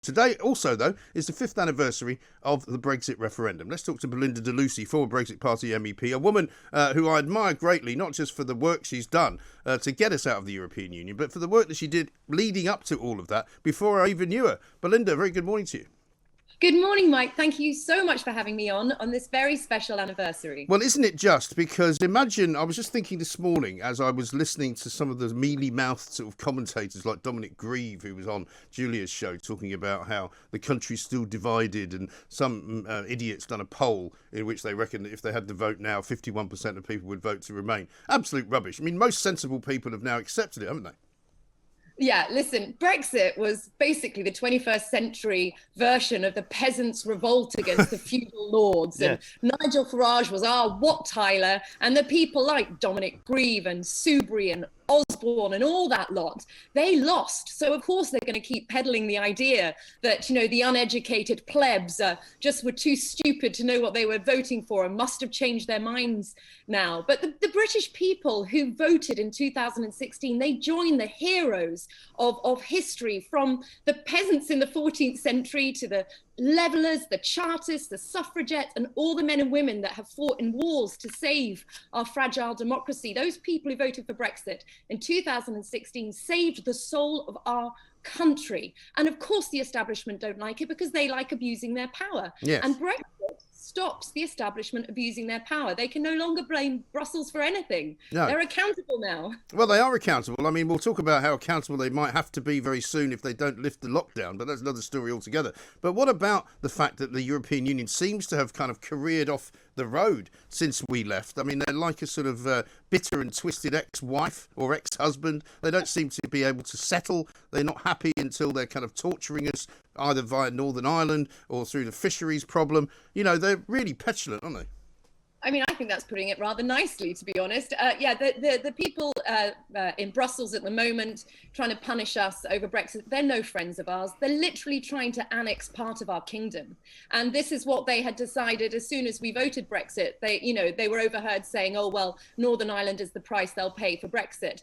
Today, also, though, is the 5th anniversary of the Brexit referendum. Let's talk to Belinda de Lucy, former Brexit Party MEP, a woman who I admire greatly, not just for the work she's done to get us out of the European Union, but for the work that she did leading up to all of that before I even knew her. Belinda, very good morning to you. Good morning, Mike. Thank you so much for having me on this very special anniversary. Well, isn't it just? Because imagine, I was just thinking this morning as I was listening to some of the mealy-mouthed sort of commentators like Dominic Grieve, who was on Julia's show, talking about how the country's still divided, and some idiots done a poll in which they reckon that if they had the vote now, 51% of people would vote to remain. Absolute rubbish. I mean, most sensible people have now accepted it, haven't they? Yeah, listen, Brexit was basically the 21st century version of the peasants' revolt against the feudal lords. Yeah. And Nigel Farage was our Wat Tyler, and the people like Dominic Grieve and Soubry and Osborne and all that lot, they lost. So of course they're going to keep peddling the idea that, you know, the uneducated plebs just were too stupid to know what they were voting for and must have changed their minds now. But the British people who voted in 2016, they joined the heroes of history, from the peasants in the 14th century to the levellers, the chartists, the suffragettes, and all the men and women that have fought in wars to save our fragile democracy. Those people who voted for Brexit in 2016 saved the soul of our country. And of course the establishment don't like it because they like abusing their power. Yes. And Brexit stops the establishment abusing their power. They can no longer blame Brussels for anything. No. They're accountable now. Well, they are accountable. I mean, we'll talk about how accountable they might have to be very soon if they don't lift the lockdown, but that's another story altogether. But what about the fact that the European Union seems to have kind of careered off the road since we left? I mean, they're like a sort of bitter and twisted ex-wife or ex-husband. They don't seem to be able to settle. They're not happy until they're kind of torturing us either via Northern Ireland or through the fisheries problem. You know, they're really petulant, aren't they? I mean, I think that's putting it rather nicely, to be honest. The people in Brussels at the moment trying to punish us over Brexit, they're no friends of ours. They're literally trying to annex part of our kingdom. And this is what they had decided as soon as we voted Brexit. They were overheard saying, oh, well, Northern Ireland is the price they'll pay for Brexit.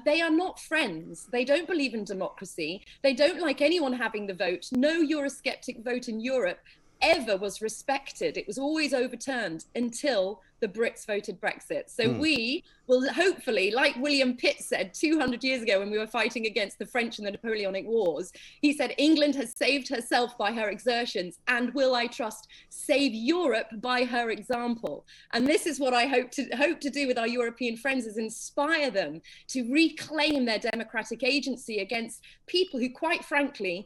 They are not friends. They don't believe in democracy. They don't like anyone having the vote. No Eurosceptic vote in Europe ever was respected. It was always overturned until the Brits voted Brexit. So we will hopefully, like William Pitt said 200 years ago when we were fighting against the French in the Napoleonic Wars, he said, England has saved herself by her exertions and will, I trust, save Europe by her example. And this is what I hope to do with our European friends, is inspire them to reclaim their democratic agency against people who, quite frankly,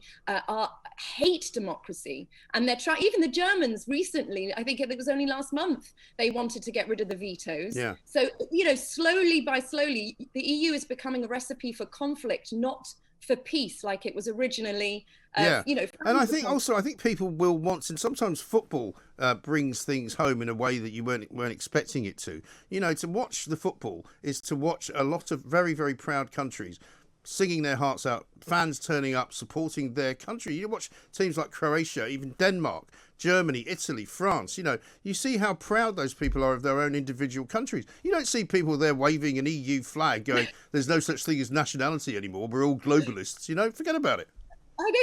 hate democracy. And they're trying, even the Germans recently, I think it was only last month, they wanted to get rid of the vetoes. Yeah. So, you know, slowly by slowly, the EU is becoming a recipe for conflict, not for peace, like it was originally. You know, and I think people will want, and sometimes football brings things home in a way that you weren't expecting it to. You know, to watch the football is to watch a lot of very, very proud countries singing their hearts out, fans turning up, supporting their country. You watch teams like Croatia, even Denmark, Germany, Italy, France. You know, you see how proud those people are of their own individual countries. You don't see people there waving an EU flag going, there's no such thing as nationality anymore. We're all globalists. You know, forget about it.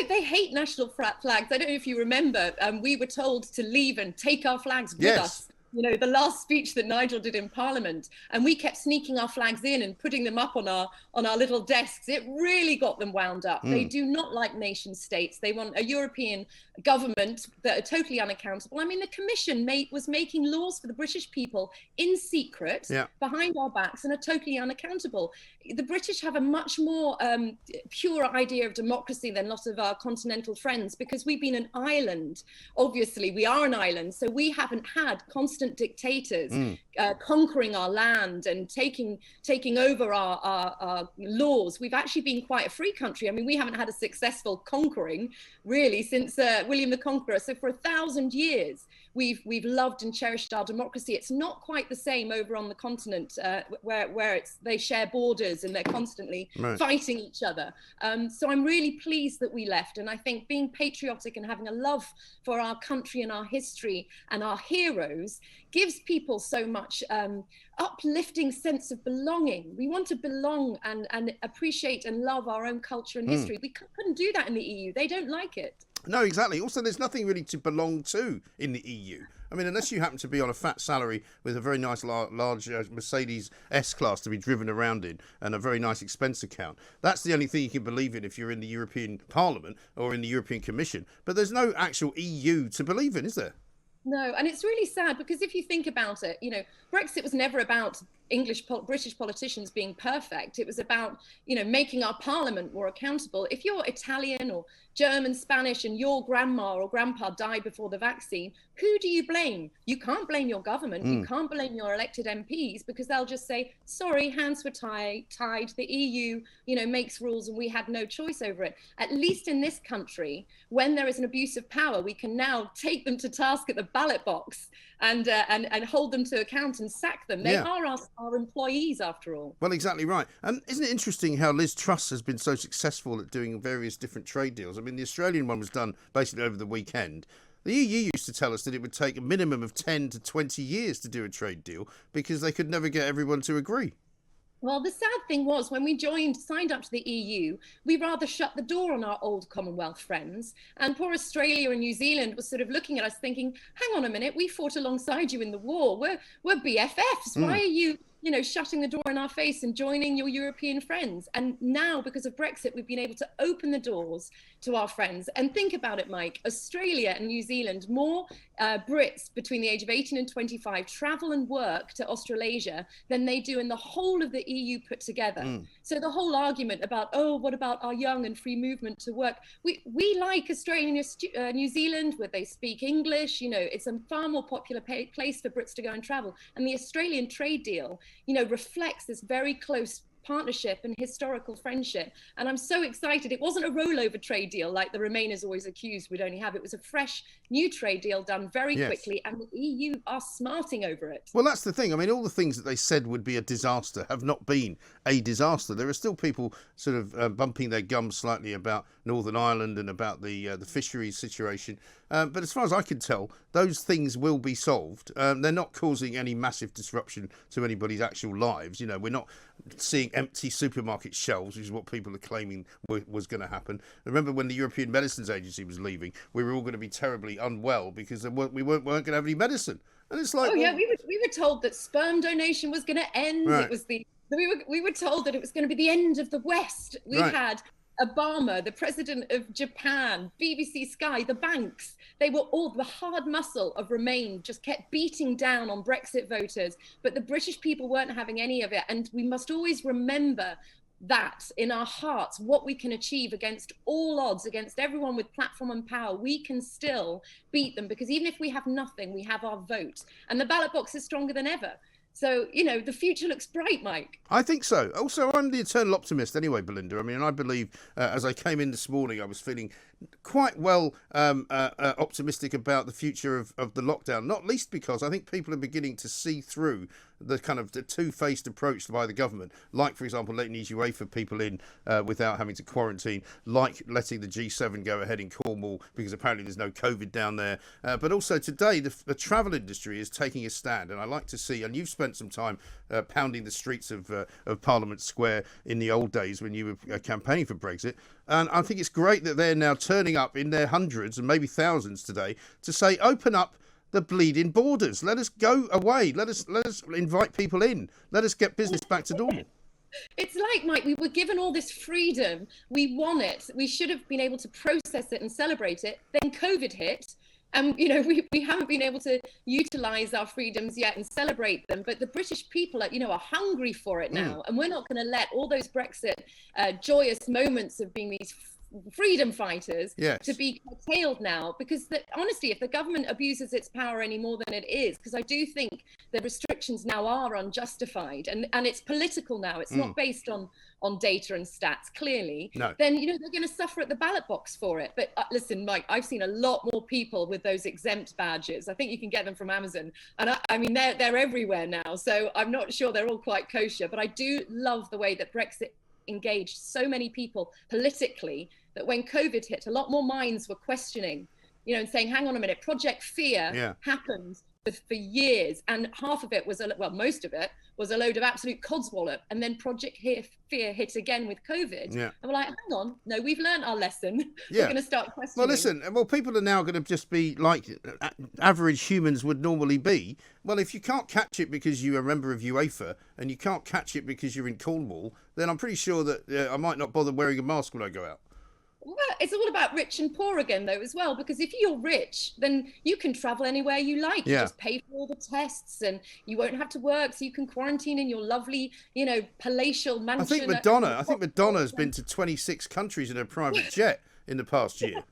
They hate national flags. I don't know if you remember, we were told to leave and take our flags with us. You know, the last speech that Nigel did in Parliament, and we kept sneaking our flags in and putting them up on our little desks. It really got them wound up. They do not like nation states. They want a European government that are totally unaccountable. I mean, the Commission was making laws for the British people in secret, behind our backs, and are totally unaccountable. The British have a much more pure idea of democracy than lots of our continental friends, because we've been an island. Obviously, we are an island, so we haven't had constant dictators conquering our land and taking over our laws. We've actually been quite a free country. I mean, we haven't had a successful conquering really since William the Conqueror. So for 1,000 years, we've loved and cherished our democracy. It's not quite the same over on the continent where they share borders and they're constantly fighting each other. So I'm really pleased that we left. And I think being patriotic and having a love for our country and our history and our heroes gives people so much uplifting sense of belonging. We want to belong and appreciate and love our own culture and history. We couldn't do that in the EU. They don't like it. No, exactly. Also, there's nothing really to belong to in the EU. I mean, unless you happen to be on a fat salary with a very nice large Mercedes S-Class to be driven around in and a very nice expense account. That's the only thing you can believe in if you're in the European Parliament or in the European Commission. But there's no actual EU to believe in, is there? No, and it's really sad because if you think about it, Brexit was never about British politicians being perfect. It was about, making our parliament more accountable. If you're Italian or German, Spanish, and your grandma or grandpa died before the vaccine, who do you blame? You can't blame your government. You can't blame your elected MPs because they'll just say, sorry, hands were tied. The EU, makes rules and we had no choice over it. At least in this country, when there is an abuse of power, we can now take them to task at the ballot box and hold them to account and sack them. They are our employees, after all. Well, exactly right. And isn't it interesting how Liz Truss has been so successful at doing various different trade deals? I mean, the Australian one was done basically over the weekend. The EU used to tell us that it would take a minimum of 10 to 20 years to do a trade deal because they could never get everyone to agree. Well, the sad thing was when we signed up to the EU, we rather shut the door on our old Commonwealth friends. And poor Australia and New Zealand was sort of looking at us thinking, hang on a minute, we fought alongside you in the war. We're BFFs. Why are you, shutting the door in our face and joining your European friends? And now, because of Brexit, we've been able to open the doors to our friends. And think about it, Mike, Australia and New Zealand, more Brits between the age of 18 and 25 travel and work to Australasia than they do in the whole of the EU put together. So the whole argument about, what about our young and free movement to work? We like Australia and New Zealand where they speak English. It's a far more popular place for Brits to go and travel. And the Australian trade deal, reflects this very close partnership and historical friendship. And I'm so excited. It wasn't a rollover trade deal like the Remainers always accused we'd only have. It was a fresh new trade deal done very quickly, and the EU are smarting over it. Well, that's the thing. I mean, all the things that they said would be a disaster have not been a disaster. There are still people sort of bumping their gums slightly about Northern Ireland and about the fisheries situation. But as far as I can tell, those things will be solved. They're not causing any massive disruption to anybody's actual lives. We're not seeing empty supermarket shelves, which is what people are claiming was going to happen. Remember when the European Medicines Agency was leaving, we were all going to be terribly unwell because we weren't going to have any medicine. And it's like, we were told that sperm donation was going to end. Right. It was we were told that it was going to be the end of the West. We had Obama, the president of Japan, BBC Sky, the banks, they were all, the hard muscle of Remain just kept beating down on Brexit voters, but the British people weren't having any of it. And we must always remember that in our hearts, what we can achieve against all odds, against everyone with platform and power, we can still beat them, because even if we have nothing, we have our vote. And the ballot box is stronger than ever. So, the future looks bright, Mike. I think so. Also, I'm the eternal optimist anyway, Belinda. I mean, I believe as I came in this morning, I was feeling quite well optimistic about the future of the lockdown, not least because I think people are beginning to see through the kind of the two-faced approach by the government, like, for example, letting these UEFA people in without having to quarantine, like letting the G7 go ahead in Cornwall because apparently there's no COVID down there. But also today, the travel industry is taking a stand, and I like to see, and you've spent some time pounding the streets of Parliament Square in the old days when you were campaigning for Brexit, and I think it's great that they're now turning up in their hundreds and maybe thousands today to say, open up the bleeding borders. Let us go away. Let us invite people in. Let us get business back to normal. It's like, Mike, we were given all this freedom. We won it. We should have been able to process it and celebrate it. Then COVID hit. And, we haven't been able to utilise our freedoms yet and celebrate them. But the British people are hungry for it now. And we're not going to let all those Brexit joyous moments of being these freedom fighters to be curtailed now, because honestly, if the government abuses its power any more than it is, because I do think the restrictions now are unjustified and it's political now, it's not based on data and stats clearly, then they're going to suffer at the ballot box for it. But listen, Mike, I've seen a lot more people with those exempt badges. I think you can get them from Amazon, and I mean they're everywhere now, so I'm not sure they're all quite kosher, but I do love the way that Brexit engaged so many people politically, that when COVID hit, a lot more minds were questioning and saying, hang on a minute, Project Fear happened for years, and half of it was, most of it was a load of absolute codswallop, and then Project Fear hit again with COVID. And we're like, hang on, no, we've learned our lesson. We're going to start questioning. Well, listen, people are now going to just be like average humans would normally be. Well, if you can't catch it because you're a member of UEFA and you can't catch it because you're in Cornwall, then I'm pretty sure that I might not bother wearing a mask when I go out. Well, it's all about rich and poor again, though, as well, because if you're rich, then you can travel anywhere you like. You just pay for all the tests and you won't have to work, so you can quarantine in your lovely, palatial mansion. I think Madonna's been to 26 countries in a private jet in the past year.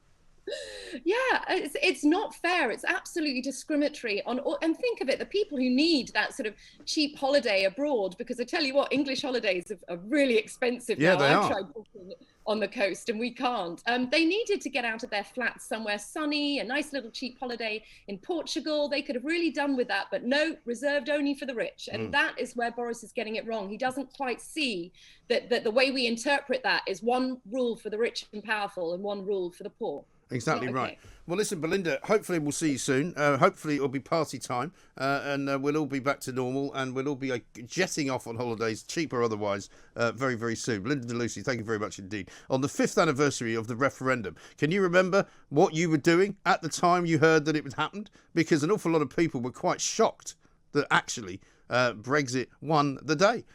Yeah, it's not fair. It's absolutely discriminatory and think of it, the people who need that sort of cheap holiday abroad, because I tell you what, English holidays are really expensive now. They are. I've tried booking on the coast and we can't. They needed to get out of their flats somewhere sunny, a nice little cheap holiday in Portugal. They could have really done with that, but no, reserved only for the rich. And that is where Boris is getting it wrong. He doesn't quite see that the way we interpret that is one rule for the rich and powerful and one rule for the poor. Exactly right. Well, listen, Belinda, hopefully we'll see you soon. Hopefully it'll be party time and we'll all be back to normal and we'll all be jetting off on holidays, cheap or otherwise, very, very soon. Belinda de Lucy, thank you very much indeed. On the 5th anniversary of the referendum, can you remember what you were doing at the time you heard that it had happened? Because an awful lot of people were quite shocked that actually Brexit won the day.